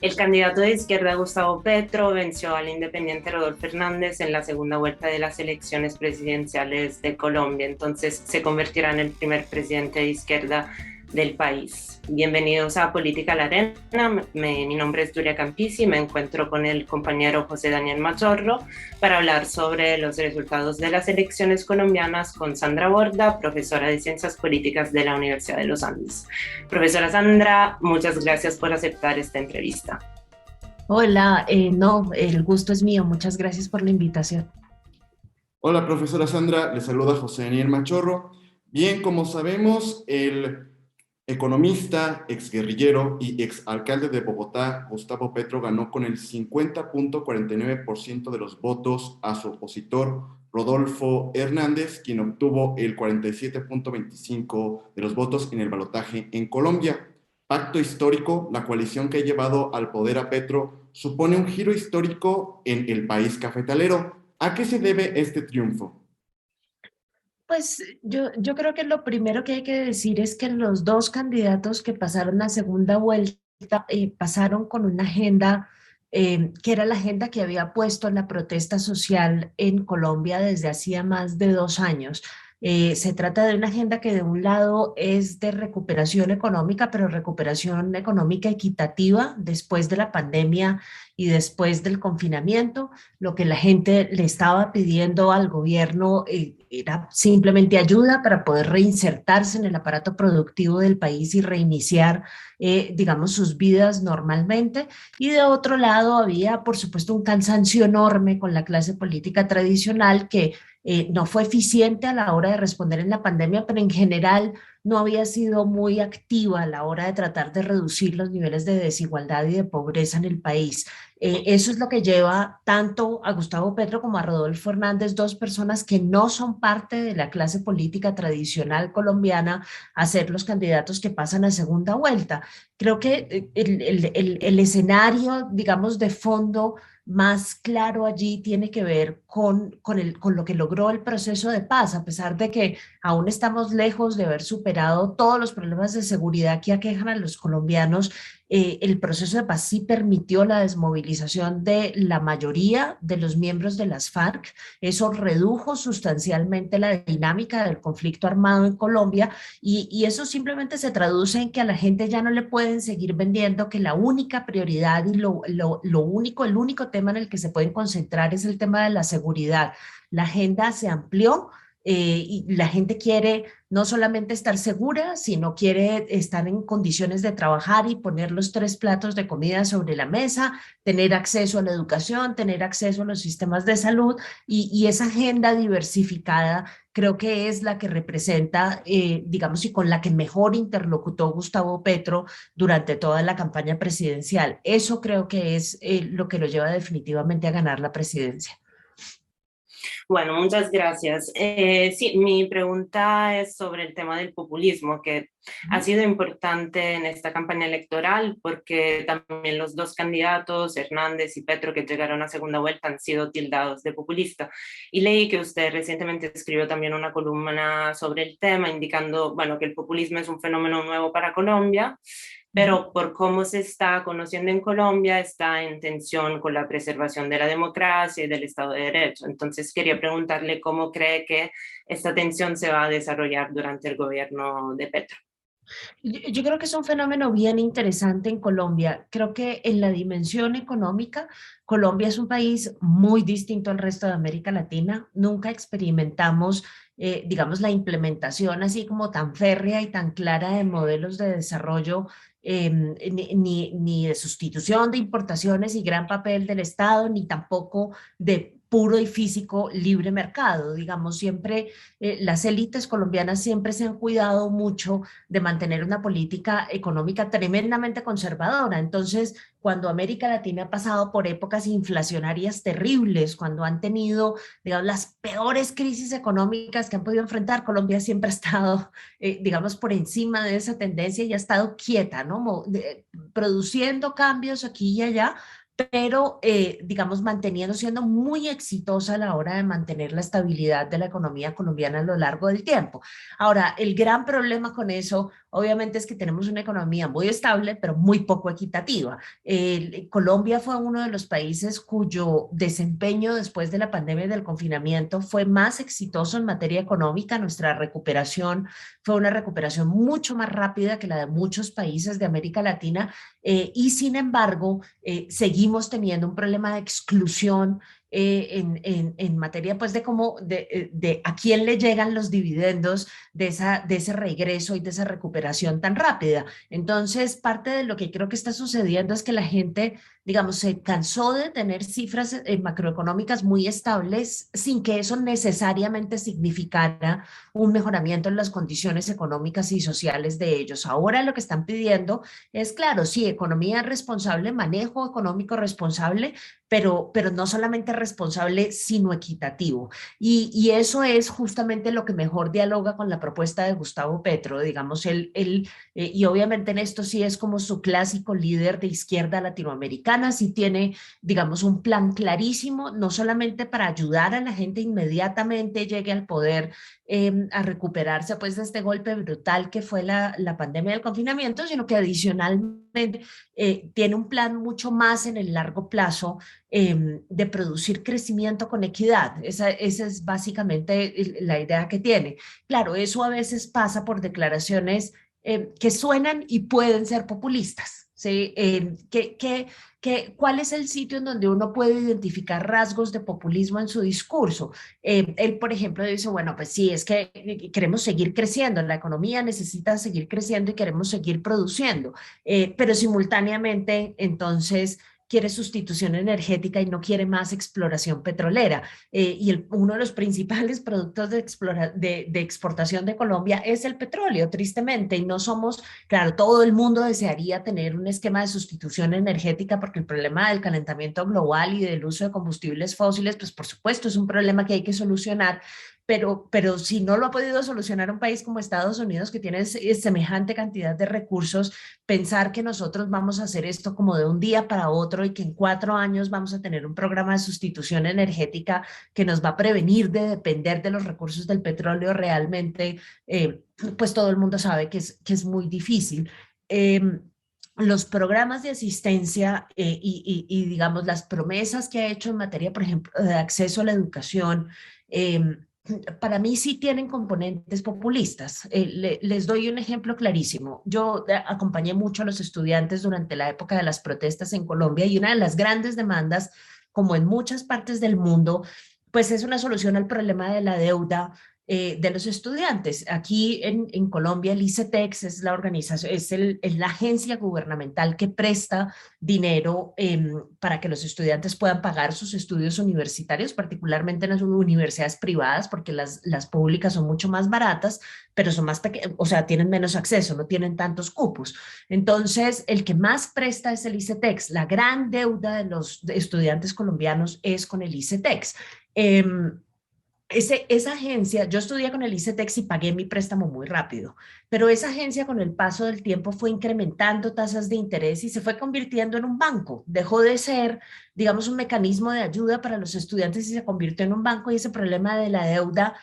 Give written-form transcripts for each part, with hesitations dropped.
El candidato de izquierda Gustavo Petro venció al independiente Rodolfo Hernández en la segunda vuelta de las elecciones presidenciales de Colombia. Entonces se convertirá en el primer presidente de izquierda del país. Bienvenidos a Política a la Arena. Mi nombre es Duria Campisi y me encuentro con el compañero José Daniel Machorro para hablar sobre los resultados de las elecciones colombianas con Sandra Borda, profesora de Ciencias Políticas de la Universidad de los Andes. Profesora Sandra, muchas gracias por aceptar esta entrevista. Hola, no, el gusto es mío. Muchas gracias por la invitación. Hola, profesora Sandra, le saluda José Daniel Machorro. Bien, como sabemos, el economista, exguerrillero y exalcalde de Bogotá, Gustavo Petro, ganó con el 50.49% de los votos a su opositor, Rodolfo Hernández, quien obtuvo el 47.25% de los votos en el balotaje en Colombia. Pacto histórico, la coalición que ha llevado al poder a Petro, supone un giro histórico en el país cafetalero. ¿A qué se debe este triunfo? Pues yo creo que lo primero que hay que decir es que los dos candidatos que pasaron a segunda vuelta pasaron con una agenda que era la agenda que había puesto la protesta social en Colombia desde hacía más de 2 años. Se trata de una agenda que de un lado es de recuperación económica, pero recuperación económica equitativa después de la pandemia y después del confinamiento. Lo que la gente le estaba pidiendo al gobierno era simplemente ayuda para poder reinsertarse en el aparato productivo del país y reiniciar, digamos, sus vidas normalmente. Y de otro lado había, por supuesto, un cansancio enorme con la clase política tradicional que no fue eficiente a la hora de responder en la pandemia, pero en general no había sido muy activa a la hora de tratar de reducir los niveles de desigualdad y de pobreza en el país. Eso es lo que lleva tanto a Gustavo Petro como a Rodolfo Hernández, dos personas que no son parte de la clase política tradicional colombiana, a ser los candidatos que pasan a segunda vuelta. Creo que el escenario, digamos, de fondo más claro allí tiene que ver con lo que logró el proceso de paz, a pesar de que aún estamos lejos de haber superado todos los problemas de seguridad que aquejan a los colombianos. El proceso de paz sí permitió la desmovilización de la mayoría de los miembros de las FARC. Eso redujo sustancialmente la dinámica del conflicto armado en Colombia y eso simplemente se traduce en que a la gente ya no le pueden seguir vendiendo que la única prioridad y el único tema en el que se pueden concentrar es el tema de la seguridad. La agenda se amplió y la gente quiere no solamente estar segura, sino quiere estar en condiciones de trabajar y poner los 3 platos de comida sobre la mesa, tener acceso a la educación, tener acceso a los sistemas de salud y esa agenda diversificada creo que es la que representa, digamos, y con la que mejor interlocutó Gustavo Petro durante toda la campaña presidencial. Eso creo que es lo que lo lleva definitivamente a ganar la presidencia. Bueno, muchas gracias. Sí, mi pregunta es sobre el tema del populismo, que ha sido importante en esta campaña electoral porque también los dos candidatos, Hernández y Petro, que llegaron a segunda vuelta, han sido tildados de populista. Y leí que usted recientemente escribió también una columna sobre el tema, indicando, bueno, que el populismo es un fenómeno nuevo para Colombia, pero por cómo se está conociendo en Colombia, está en tensión con la preservación de la democracia y del Estado de Derecho. Entonces quería preguntarle cómo cree que esta tensión se va a desarrollar durante el gobierno de Petro. Yo creo que es un fenómeno bien interesante en Colombia. Creo que en la dimensión económica, Colombia es un país muy distinto al resto de América Latina. Nunca experimentamos, digamos, la implementación así como tan férrea y tan clara de modelos de desarrollo, ni de sustitución de importaciones y gran papel del Estado, ni tampoco de puro y físico libre mercado. Digamos, siempre las élites colombianas siempre se han cuidado mucho de mantener una política económica tremendamente conservadora. Entonces, cuando América Latina ha pasado por épocas inflacionarias terribles, cuando han tenido, digamos, las peores crisis económicas que han podido enfrentar, Colombia siempre ha estado, digamos, por encima de esa tendencia y ha estado quieta, ¿no? Produciendo cambios aquí y allá, pero digamos manteniendo, siendo muy exitosa a la hora de mantener la estabilidad de la economía colombiana a lo largo del tiempo. Ahora, el gran problema con eso obviamente es que tenemos una economía muy estable, pero muy poco equitativa. Colombia fue uno de los países cuyo desempeño después de la pandemia y del confinamiento fue más exitoso en materia económica. Nuestra recuperación fue una recuperación mucho más rápida que la de muchos países de América Latina, y sin embargo seguimos teniendo un problema de exclusión en materia pues de cómo de a quién le llegan los dividendos de ese regreso y de esa recuperación tan rápida. Entonces, parte de lo que creo que está sucediendo es que la gente, digamos, se cansó de tener cifras macroeconómicas muy estables sin que eso necesariamente significara un mejoramiento en las condiciones económicas y sociales de ellos. Ahora lo que están pidiendo es, claro, sí, economía responsable, manejo económico responsable, pero no solamente responsable, sino equitativo. Y eso es justamente lo que mejor dialoga con la propuesta de Gustavo Petro, digamos, y obviamente en esto sí es como su clásico líder de izquierda latinoamericana, sí tiene, digamos, un plan clarísimo, no solamente para ayudar a la gente inmediatamente llegue al poder, a recuperarse pues de este golpe brutal que fue la pandemia del confinamiento, sino que adicionalmente tiene un plan mucho más en el largo plazo, de producir crecimiento con equidad. Esa es básicamente la idea que tiene. Claro, eso a veces pasa por declaraciones que suenan y pueden ser populistas. ¿Sí? ¿Cuál es el sitio en donde uno puede identificar rasgos de populismo en su discurso? Él, por ejemplo, dice, bueno, pues sí, es que queremos seguir creciendo, la economía necesita seguir creciendo y queremos seguir produciendo, pero simultáneamente, entonces, quiere sustitución energética y no quiere más exploración petrolera. Uno de los principales productos de exportación de Colombia es el petróleo, tristemente, y no somos, claro, todo el mundo desearía tener un esquema de sustitución energética porque el problema del calentamiento global y del uso de combustibles fósiles, pues por supuesto es un problema que hay que solucionar, pero si no lo ha podido solucionar un país como Estados Unidos, que tiene semejante cantidad de recursos, pensar que nosotros vamos a hacer esto como de un día para otro y que en 4 años vamos a tener un programa de sustitución energética que nos va a prevenir de depender de los recursos del petróleo realmente, pues todo el mundo sabe que es muy difícil. Los programas de asistencia digamos, las promesas que ha hecho en materia, por ejemplo, de acceso a la educación, para mí sí tienen componentes populistas. Les doy un ejemplo clarísimo. Yo acompañé mucho a los estudiantes durante la época de las protestas en Colombia y una de las grandes demandas, como en muchas partes del mundo, pues es una solución al problema de la deuda de los estudiantes. Aquí en Colombia el ICETEX es la organización, es la agencia gubernamental que presta dinero para que los estudiantes puedan pagar sus estudios universitarios, particularmente en las universidades privadas, porque las públicas son mucho más baratas, pero son más pequeñas, o sea, tienen menos acceso, no tienen tantos cupos. Entonces, el que más presta es el ICETEX. La gran deuda de los estudiantes colombianos es con el ICETEX. Eh, esa agencia, yo estudié con el ICETEX y pagué mi préstamo muy rápido, pero esa agencia con el paso del tiempo fue incrementando tasas de interés y se fue convirtiendo en un banco. Dejó de ser, digamos, un mecanismo de ayuda para los estudiantes y se convirtió en un banco, y ese problema de la deuda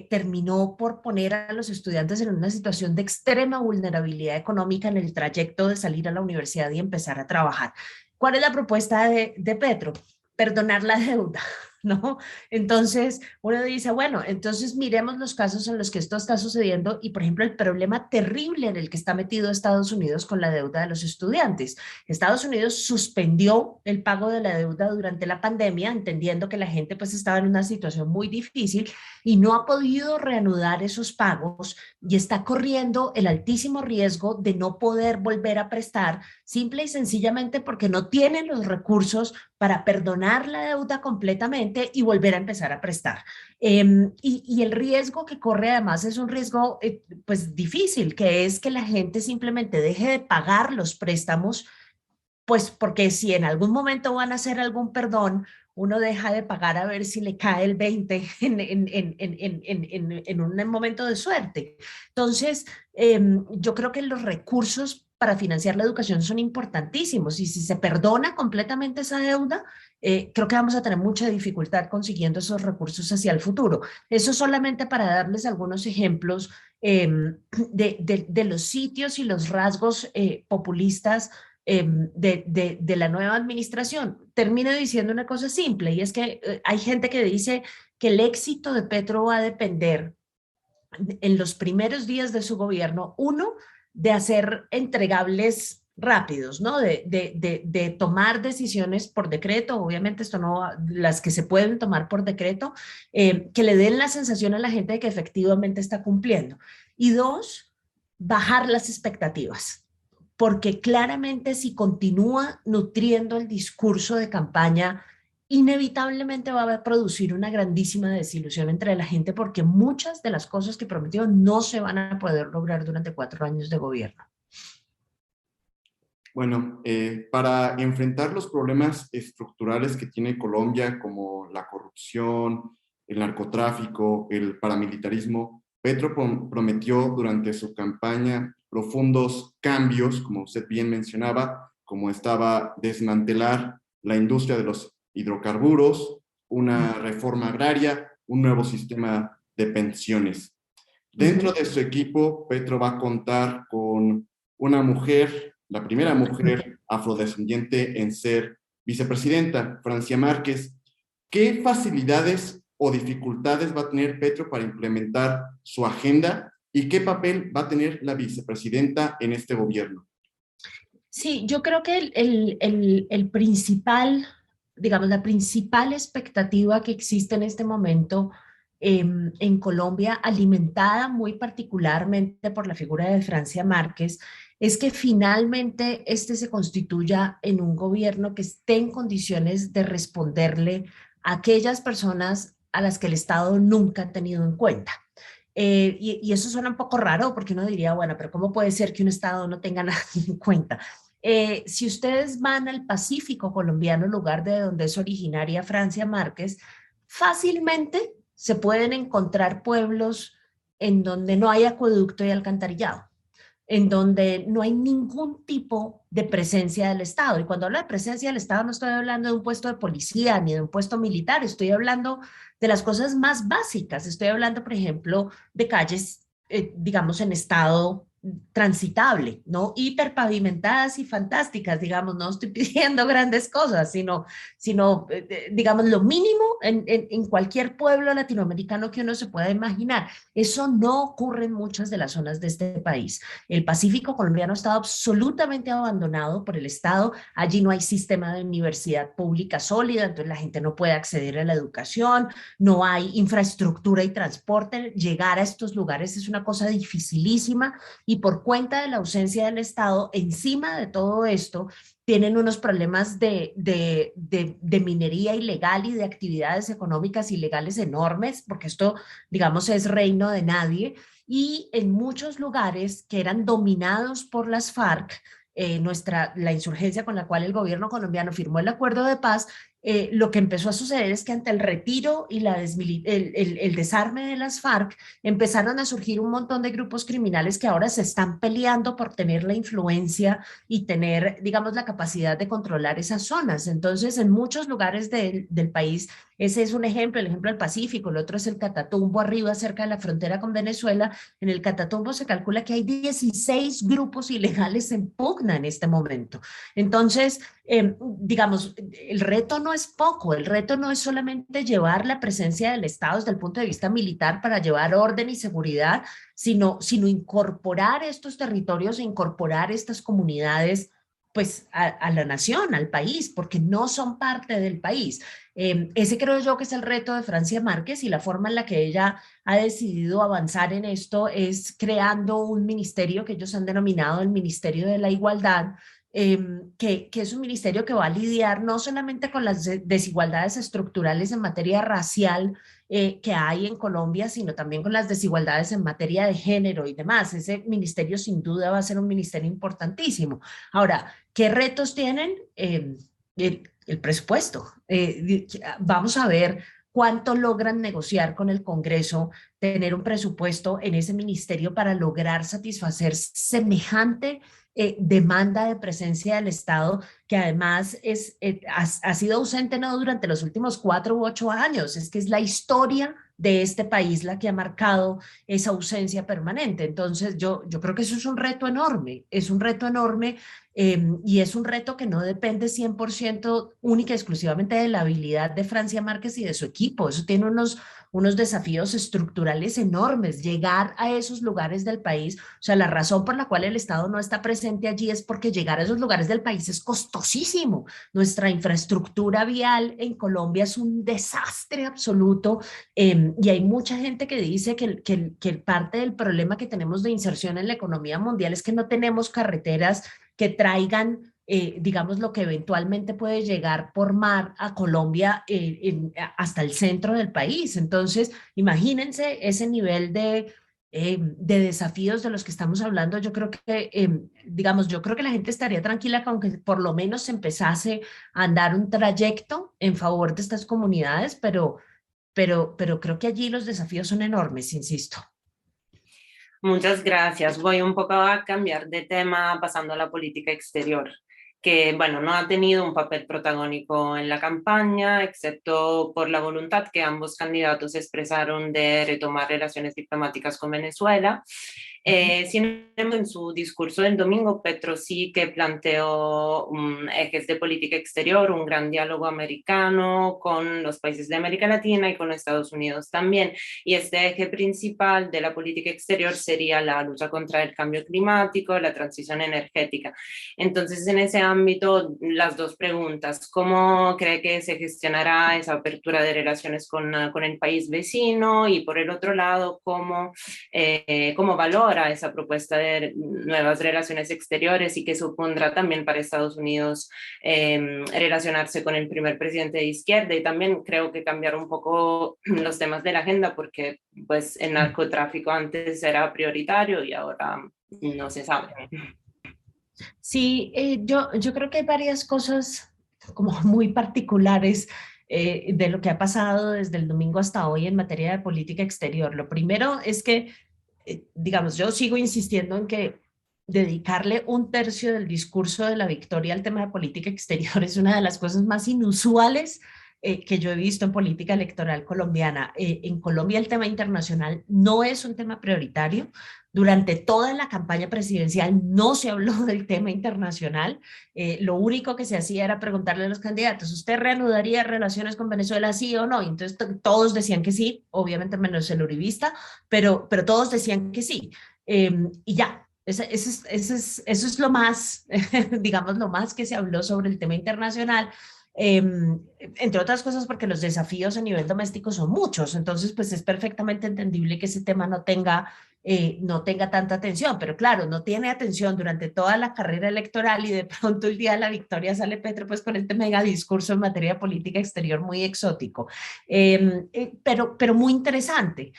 terminó por poner a los estudiantes en una situación de extrema vulnerabilidad económica en el trayecto de salir a la universidad y empezar a trabajar. ¿Cuál es la propuesta de Petro? Perdonar la deuda. ¿No? Entonces, uno dice, bueno, entonces miremos los casos en los que esto está sucediendo y, por ejemplo, el problema terrible en el que está metido Estados Unidos con la deuda de los estudiantes. Estados Unidos suspendió el pago de la deuda durante la pandemia, entendiendo que la gente pues estaba en una situación muy difícil y no ha podido reanudar esos pagos y está corriendo el altísimo riesgo de no poder volver a prestar, simple y sencillamente porque no tienen los recursos para perdonar la deuda completamente y volver a empezar a prestar. Y el riesgo que corre además es un riesgo pues difícil, que es que la gente simplemente deje de pagar los préstamos, pues porque si en algún momento van a hacer algún perdón, uno deja de pagar a ver si le cae el 20 en un momento de suerte. Entonces, yo creo que los recursos para financiar la educación son importantísimos, y si se perdona completamente esa deuda, creo que vamos a tener mucha dificultad consiguiendo esos recursos hacia el futuro. Eso solamente para darles algunos ejemplos de los sitios y los rasgos populistas de la nueva administración. Termino diciendo una cosa simple, y es que hay gente que dice que el éxito de Petro va a depender en los primeros días de su gobierno, uno, de hacer entregables rápidos, ¿no? De tomar decisiones por decreto, obviamente esto no, las que se pueden tomar por decreto, que le den la sensación a la gente de que efectivamente está cumpliendo. Y dos, bajar las expectativas, porque claramente si continúa nutriendo el discurso de campaña, inevitablemente va a producir una grandísima desilusión entre la gente, porque muchas de las cosas que prometió no se van a poder lograr durante 4 años de gobierno. Bueno, para enfrentar los problemas estructurales que tiene Colombia, como la corrupción, el narcotráfico, el paramilitarismo, Petro prometió durante su campaña profundos cambios, como usted bien mencionaba, como estaba desmantelar la industria de los hidrocarburos, una reforma agraria, un nuevo sistema de pensiones. Dentro de su equipo, Petro va a contar con una mujer, la primera mujer afrodescendiente en ser vicepresidenta, Francia Márquez. ¿Qué facilidades o dificultades va a tener Petro para implementar su agenda y qué papel va a tener la vicepresidenta en este gobierno? Sí, yo creo que el principal, digamos, la principal expectativa que existe en este momento en Colombia, alimentada muy particularmente por la figura de Francia Márquez, es que finalmente este se constituya en un gobierno que esté en condiciones de responderle a aquellas personas a las que el Estado nunca ha tenido en cuenta. Y eso suena un poco raro, porque uno diría, bueno, pero ¿cómo puede ser que un Estado no tenga nada en cuenta? Si ustedes van al Pacífico colombiano, lugar de donde es originaria Francia Márquez, fácilmente se pueden encontrar pueblos en donde no hay acueducto y alcantarillado, en donde no hay ningún tipo de presencia del Estado. Y cuando hablo de presencia del Estado no estoy hablando de un puesto de policía ni de un puesto militar, estoy hablando de las cosas más básicas. Estoy hablando, por ejemplo, de calles, digamos, en estado transitable, ¿no? Hiperpavimentadas y fantásticas, digamos, no estoy pidiendo grandes cosas, sino digamos, lo mínimo en cualquier pueblo latinoamericano que uno se pueda imaginar. Eso no ocurre en muchas de las zonas de este país. El Pacífico colombiano ha estado absolutamente abandonado por el Estado. Allí no hay sistema de universidad pública sólida, entonces la gente no puede acceder a la educación, no hay infraestructura y transporte. Llegar a estos lugares es una cosa dificilísima, y por cuenta de la ausencia del Estado, encima de todo esto, tienen unos problemas de minería ilegal y de actividades económicas ilegales enormes, porque esto, digamos, es reino de nadie. Y en muchos lugares que eran dominados por las FARC, la insurgencia con la cual el gobierno colombiano firmó el acuerdo de paz, lo que empezó a suceder es que ante el retiro y el desarme de las FARC, empezaron a surgir un montón de grupos criminales que ahora se están peleando por tener la influencia y tener, digamos, la capacidad de controlar esas zonas. Entonces, en muchos lugares del país, ese es un ejemplo, el ejemplo del Pacífico, el otro es el Catatumbo, arriba, cerca de la frontera con Venezuela. En el Catatumbo se calcula que hay 16 grupos ilegales en pugna en este momento. Entonces, digamos, el reto no es poco, el reto no es solamente llevar la presencia del Estado desde el punto de vista militar para llevar orden y seguridad, sino incorporar estos territorios e incorporar estas comunidades pues a la nación, al país, porque no son parte del país. Ese creo yo que es el reto de Francia Márquez, y la forma en la que ella ha decidido avanzar en esto es creando un ministerio que ellos han denominado el Ministerio de la Igualdad, que es un ministerio que va a lidiar no solamente con las desigualdades estructurales en materia racial que hay en Colombia, sino también con las desigualdades en materia de género y demás. Ese ministerio sin duda va a ser un ministerio importantísimo. Ahora, ¿qué retos tienen? El presupuesto. Vamos a ver cuánto logran negociar con el Congreso, tener un presupuesto en ese ministerio para lograr satisfacer semejante demanda de presencia del Estado, que además ha sido ausente no durante los últimos 4 u 8 años, es que es la historia de este país la que ha marcado esa ausencia permanente. Entonces yo creo que eso es un reto enorme y es un reto que no depende 100% única y exclusivamente de la habilidad de Francia Márquez y de su equipo. Eso tiene unos desafíos estructurales enormes, llegar a esos lugares del país. O sea, la razón por la cual el Estado no está presente allí es porque llegar a esos lugares del país es costosísimo. Nuestra infraestructura vial en Colombia es un desastre absoluto y hay mucha gente que dice que parte del problema que tenemos de inserción en la economía mundial es que no tenemos carreteras que traigan digamos, lo que eventualmente puede llegar por mar a Colombia hasta el centro del país. Entonces, imagínense ese nivel de desafíos de los que estamos hablando. Yo creo que, digamos, yo creo que la gente estaría tranquila con que por lo menos se empezase a andar un trayecto en favor de estas comunidades, pero creo que allí los desafíos son enormes, insisto. Muchas gracias. Voy un poco a cambiar de tema pasando a la política exterior, que, bueno, no ha tenido un papel protagónico en la campaña, excepto por la voluntad que ambos candidatos expresaron de retomar relaciones diplomáticas con Venezuela. Sin embargo, en su discurso del domingo, Petro sí que planteó ejes de política exterior, un gran diálogo americano con los países de América Latina y con Estados Unidos también. Y este eje principal de la política exterior sería la lucha contra el cambio climático, la transición energética. Entonces, en ese ámbito, las dos preguntas: ¿cómo cree que se gestionará esa apertura de relaciones con el país vecino? Y por el otro lado, ¿cómo valora esa propuesta de nuevas relaciones exteriores y que supondrá también para Estados Unidos relacionarse con el primer presidente de izquierda? Y también creo que cambiar un poco los temas de la agenda, porque pues el narcotráfico antes era prioritario y ahora no se sabe. Sí, yo creo que hay varias cosas como muy particulares de lo que ha pasado desde el domingo hasta hoy en materia de política exterior. Lo primero es que digamos, yo sigo insistiendo en que dedicarle un tercio del discurso de la victoria al tema de política exterior es una de las cosas más inusuales que yo he visto en política electoral colombiana. En Colombia el tema internacional no es un tema prioritario. Durante toda la campaña presidencial no se habló del tema internacional. Lo único que se hacía era preguntarle a los candidatos: ¿usted reanudaría relaciones con Venezuela, sí o no? Y entonces todos decían que sí, obviamente menos el uribista, pero todos decían que sí. Y ya, eso es lo más, digamos, lo más que se habló sobre el tema internacional. Entre otras cosas porque los desafíos a nivel doméstico son muchos, entonces pues es perfectamente entendible que ese tema no tenga tanta atención, pero claro, no tiene atención durante toda la carrera electoral y de pronto el día de la victoria sale Petro pues con este mega discurso en materia de política exterior muy exótico, pero muy interesante,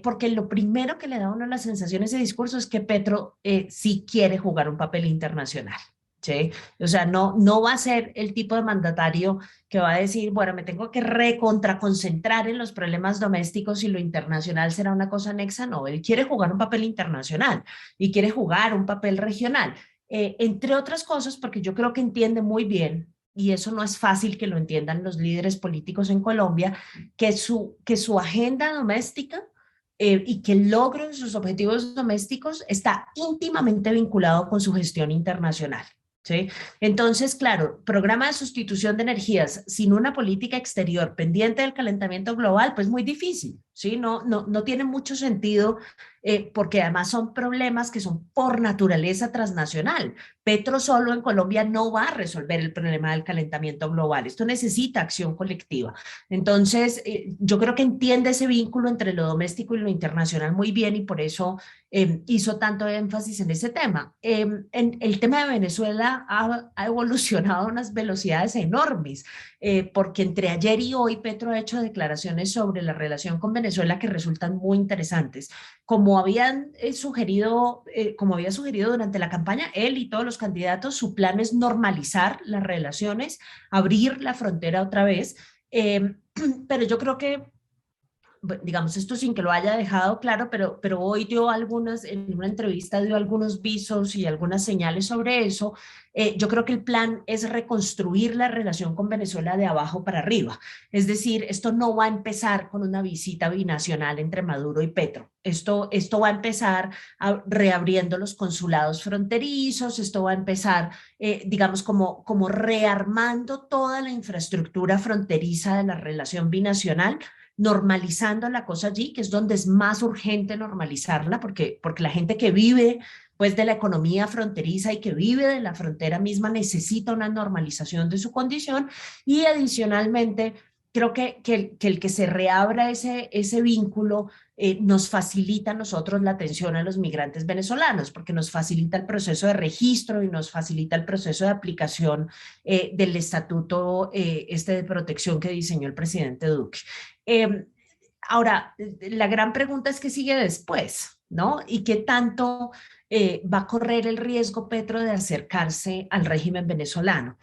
porque lo primero que le da a uno la sensación a ese discurso es que Petro sí quiere jugar un papel internacional. ¿Sí? O sea, no va a ser el tipo de mandatario que va a decir, bueno, me tengo que recontraconcentrar en los problemas domésticos y lo internacional será una cosa anexa. No, él quiere jugar un papel internacional y quiere jugar un papel regional, entre otras cosas porque yo creo que entiende muy bien, y eso no es fácil que lo entiendan los líderes políticos en Colombia, que su agenda doméstica y que el logro de sus objetivos domésticos está íntimamente vinculado con su gestión internacional. ¿Sí? Entonces, claro, programa de sustitución de energías sin una política exterior pendiente del calentamiento global, pues muy difícil, ¿sí? No tiene mucho sentido porque además son problemas que son por naturaleza transnacional. Petro solo en Colombia no va a resolver el problema del calentamiento global. Esto necesita acción colectiva. Entonces, yo creo que entiende ese vínculo entre lo doméstico y lo internacional muy bien y por eso hizo tanto énfasis en ese tema. El tema de Venezuela ha evolucionado a unas velocidades enormes, porque entre ayer y hoy Petro ha hecho declaraciones sobre la relación con Venezuela que resultan muy interesantes. Como como había sugerido durante la campaña, él y todos los candidatos, su plan es normalizar las relaciones, abrir la frontera otra vez, pero yo creo que digamos esto sin que lo haya dejado claro, pero hoy dio algunas, en una entrevista dio algunos visos y algunas señales sobre eso. Yo creo que el plan es reconstruir la relación con Venezuela de abajo para arriba. Es decir, esto no va a empezar con una visita binacional entre Maduro y Petro. Esto va a empezar reabriendo los consulados fronterizos, esto va a empezar, digamos, como rearmando toda la infraestructura fronteriza de la relación binacional, normalizando la cosa allí, que es donde es más urgente normalizarla, porque la gente que vive pues de la economía fronteriza y que vive de la frontera misma necesita una normalización de su condición, y adicionalmente creo que el que se reabra ese vínculo nos facilita a nosotros la atención a los migrantes venezolanos, porque nos facilita el proceso de registro y nos facilita el proceso de aplicación del estatuto de protección que diseñó el presidente Duque. Eh, Ahora, la gran pregunta es qué sigue después, ¿no? Y qué tanto va a correr el riesgo Petro de acercarse al régimen venezolano.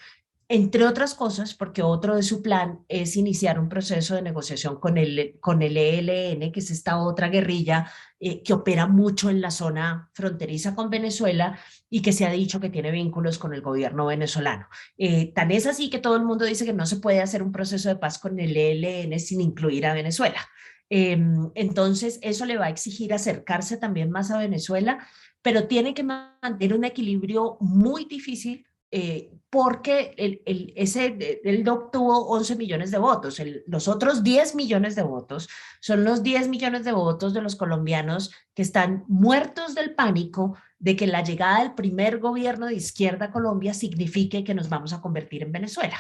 Entre otras cosas, porque otro de su plan es iniciar un proceso de negociación con el ELN, que es esta otra guerrilla que opera mucho en la zona fronteriza con Venezuela y que se ha dicho que tiene vínculos con el gobierno venezolano. Tan es así que todo el mundo dice que no se puede hacer un proceso de paz con el ELN sin incluir a Venezuela. Entonces, eso le va a exigir acercarse también más a Venezuela, pero tiene que mantener un equilibrio muy difícil porque él obtuvo 11 millones de votos. Los otros 10 millones de votos son los 10 millones de votos de los colombianos que están muertos del pánico de que la llegada del primer gobierno de izquierda a Colombia signifique que nos vamos a convertir en Venezuela.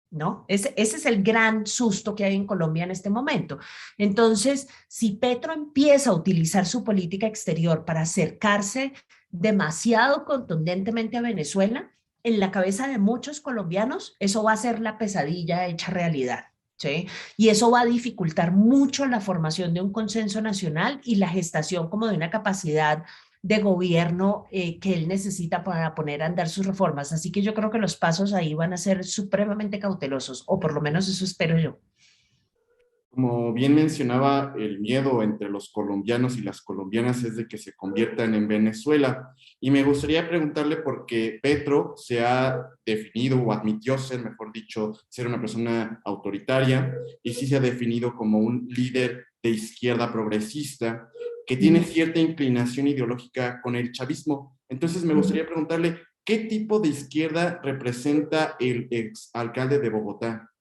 ¿No? Ese es el gran susto que hay en Colombia en este momento. Entonces, si Petro empieza a utilizar su política exterior para acercarse demasiado contundentemente a Venezuela, en la cabeza de muchos colombianos, eso va a ser la pesadilla hecha realidad. ¿Sí? Y eso va a dificultar mucho la formación de un consenso nacional y la gestación como de una capacidad de gobierno que él necesita para poner a andar sus reformas. Así que yo creo que los pasos ahí van a ser supremamente cautelosos, o por lo menos eso espero yo. Como bien mencionaba, el miedo entre los colombianos y las colombianas es de que se conviertan en Venezuela. Y me gustaría preguntarle por qué Petro se ha definido o admitió ser, mejor dicho, ser una persona autoritaria y sí se ha definido como un líder de izquierda progresista que tiene cierta inclinación ideológica con el chavismo. Entonces me gustaría preguntarle, ¿qué tipo de izquierda representa el exalcalde de Bogotá?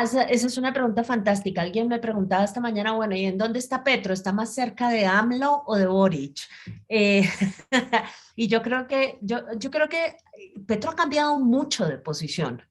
Esa es una pregunta fantástica. Alguien me preguntaba esta mañana, bueno, ¿y en dónde está Petro? ¿Está más cerca de AMLO o de Boric? Eh, y yo creo que Petro ha cambiado mucho de posición,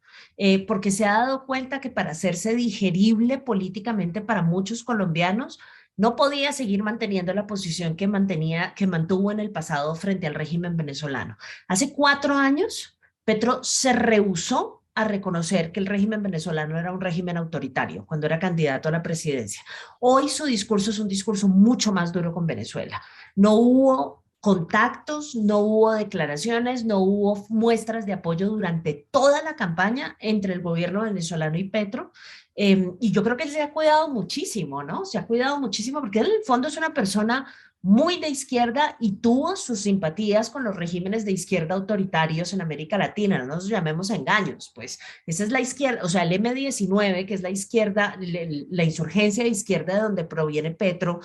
porque se ha dado cuenta que para hacerse digerible políticamente para muchos colombianos, no podía seguir manteniendo la posición que mantuvo en el pasado frente al régimen venezolano. Hace 4 años, Petro se rehusó a reconocer que el régimen venezolano era un régimen autoritario cuando era candidato a la presidencia. Hoy su discurso es un discurso mucho más duro con Venezuela. No hubo contactos, no hubo declaraciones, no hubo muestras de apoyo durante toda la campaña entre el gobierno venezolano y Petro. Y yo creo que él se ha cuidado muchísimo, ¿no? Se ha cuidado muchísimo porque él en el fondo es una persona muy de izquierda y tuvo sus simpatías con los regímenes de izquierda autoritarios en América Latina, no nos llamemos a engaños, pues esa es la izquierda, o sea, el M-19, que es la izquierda, la insurgencia de izquierda de donde proviene Petro,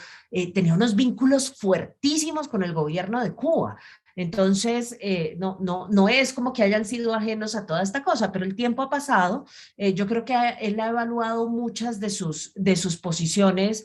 tenía unos vínculos fuertísimos con el gobierno de Cuba. Entonces, no es como que hayan sido ajenos a toda esta cosa, pero el tiempo ha pasado. Yo creo que él ha evaluado muchas de sus posiciones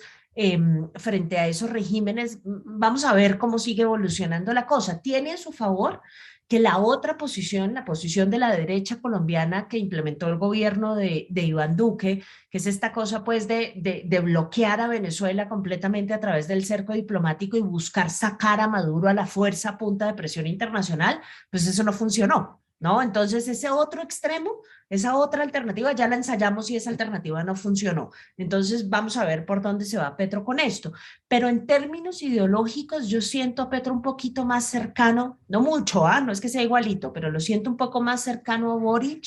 frente a esos regímenes. Vamos a ver cómo sigue evolucionando la cosa. Tiene a su favor que la otra posición, la posición de la derecha colombiana que implementó el gobierno de Iván Duque, que es esta cosa pues de bloquear a Venezuela completamente a través del cerco diplomático y buscar sacar a Maduro a la fuerza a punta de presión internacional, pues eso no funcionó. ¿No? Entonces ese otro extremo, esa otra alternativa, ya la ensayamos y esa alternativa no funcionó. Entonces vamos a ver por dónde se va Petro con esto. Pero en términos ideológicos yo siento a Petro un poquito más cercano, no mucho, no es que sea igualito, pero lo siento un poco más cercano a Boric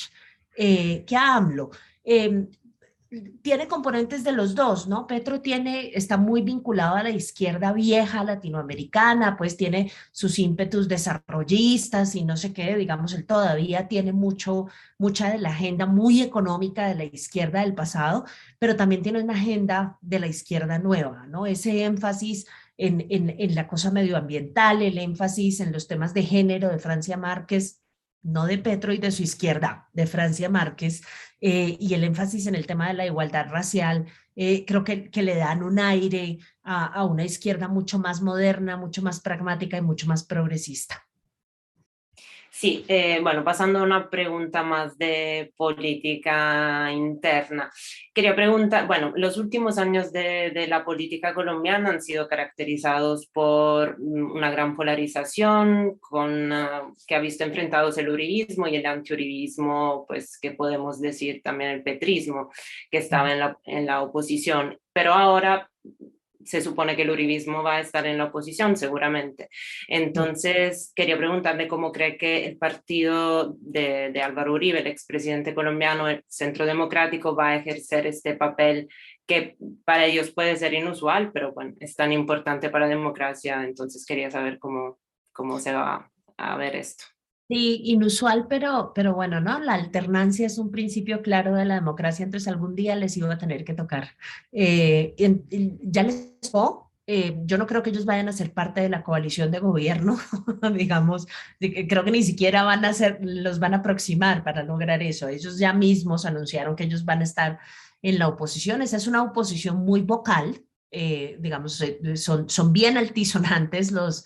que a AMLO. Eh, tiene componentes de los dos, ¿no? Petro está muy vinculado a la izquierda vieja latinoamericana, pues tiene sus ímpetus desarrollistas y no sé qué, digamos, él todavía tiene mucha de la agenda muy económica de la izquierda del pasado, pero también tiene una agenda de la izquierda nueva, ¿no? Ese énfasis en la cosa medioambiental, el énfasis en los temas de género de Francia Márquez, no de Petro y de su izquierda, de Francia Márquez, y el énfasis en el tema de la igualdad racial, creo que le dan un aire a una izquierda mucho más moderna, mucho más pragmática y mucho más progresista. Sí, bueno, pasando a una pregunta más de política interna. Quería preguntar, bueno, los últimos años de la política colombiana han sido caracterizados por una gran polarización, que ha visto enfrentados el uribismo y el antiuribismo, pues que podemos decir también el petrismo, que estaba en la oposición. Pero ahora se supone que el uribismo va a estar en la oposición seguramente. Entonces, quería preguntarle cómo cree que el partido de Álvaro Uribe, el expresidente colombiano, el Centro Democrático, va a ejercer este papel que para ellos puede ser inusual, pero bueno, es tan importante para la democracia. Entonces, quería saber cómo se va a ver esto. Sí, inusual, pero bueno, ¿no? La alternancia es un principio claro de la democracia, entonces algún día les iba a tener que tocar. Ya les tocó. Yo no creo que ellos vayan a ser parte de la coalición de gobierno, digamos, creo que ni siquiera los van a aproximar para lograr eso. Ellos ya mismos anunciaron que ellos van a estar en la oposición. Esa es una oposición muy vocal, digamos, son bien altisonantes los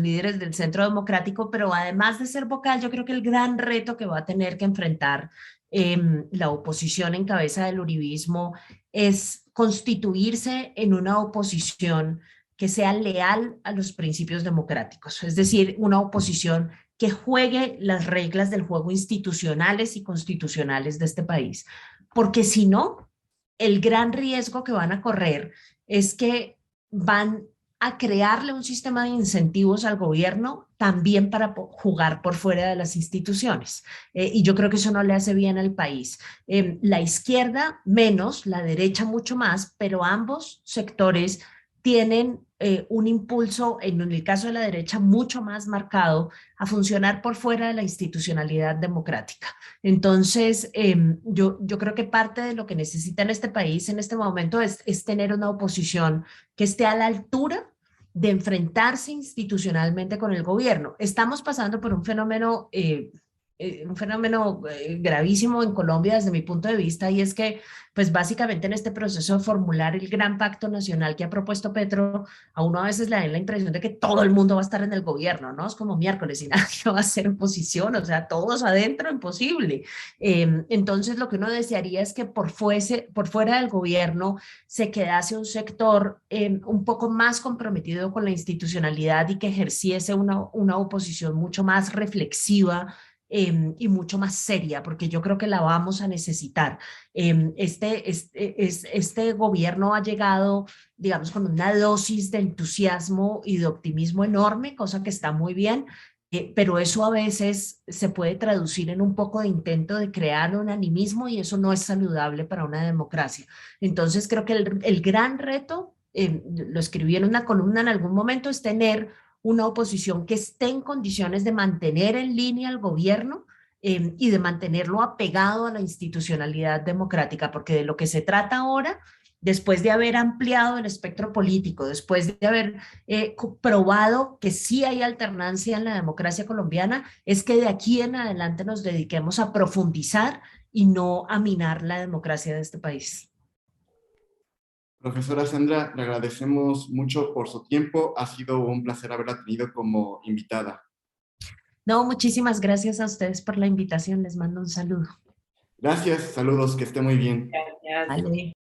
líderes del Centro Democrático, pero además de ser vocal, yo creo que el gran reto que va a tener que enfrentar la oposición en cabeza del uribismo es constituirse en una oposición que sea leal a los principios democráticos, es decir, una oposición que juegue las reglas del juego institucionales y constitucionales de este país, porque si no, el gran riesgo que van a correr es que van a crearle un sistema de incentivos al gobierno también para jugar por fuera de las instituciones. Y yo creo que eso no le hace bien al país. La izquierda menos, la derecha mucho más, pero ambos sectores tienen un impulso, en el caso de la derecha, mucho más marcado a funcionar por fuera de la institucionalidad democrática. Entonces, yo creo que parte de lo que necesita en este país en este momento es tener una oposición que esté a la altura de enfrentarse institucionalmente con el gobierno. Estamos pasando por un fenómeno gravísimo en Colombia desde mi punto de vista, y es que, pues básicamente en este proceso de formular el gran pacto nacional que ha propuesto Petro, a uno a veces le da la impresión de que todo el mundo va a estar en el gobierno, ¿no? Es como miércoles y nadie va a hacer oposición, o sea, todos adentro, imposible. Entonces, lo que uno desearía es que por fuera del gobierno se quedase un sector un poco más comprometido con la institucionalidad y que ejerciese una oposición mucho más reflexiva y mucho más seria, porque yo creo que la vamos a necesitar. Este gobierno ha llegado, digamos, con una dosis de entusiasmo y de optimismo enorme, cosa que está muy bien, pero eso a veces se puede traducir en un poco de intento de crear un animismo y eso no es saludable para una democracia. Entonces creo que el gran reto, lo escribí en una columna en algún momento, es tener una oposición que esté en condiciones de mantener en línea al gobierno y de mantenerlo apegado a la institucionalidad democrática, porque de lo que se trata ahora, después de haber ampliado el espectro político, después de haber probado que sí hay alternancia en la democracia colombiana, es que de aquí en adelante nos dediquemos a profundizar y no a minar la democracia de este país. Profesora Sandra, le agradecemos mucho por su tiempo. Ha sido un placer haberla tenido como invitada. No, muchísimas gracias a ustedes por la invitación. Les mando un saludo. Gracias, saludos, que esté muy bien. Gracias. Vale.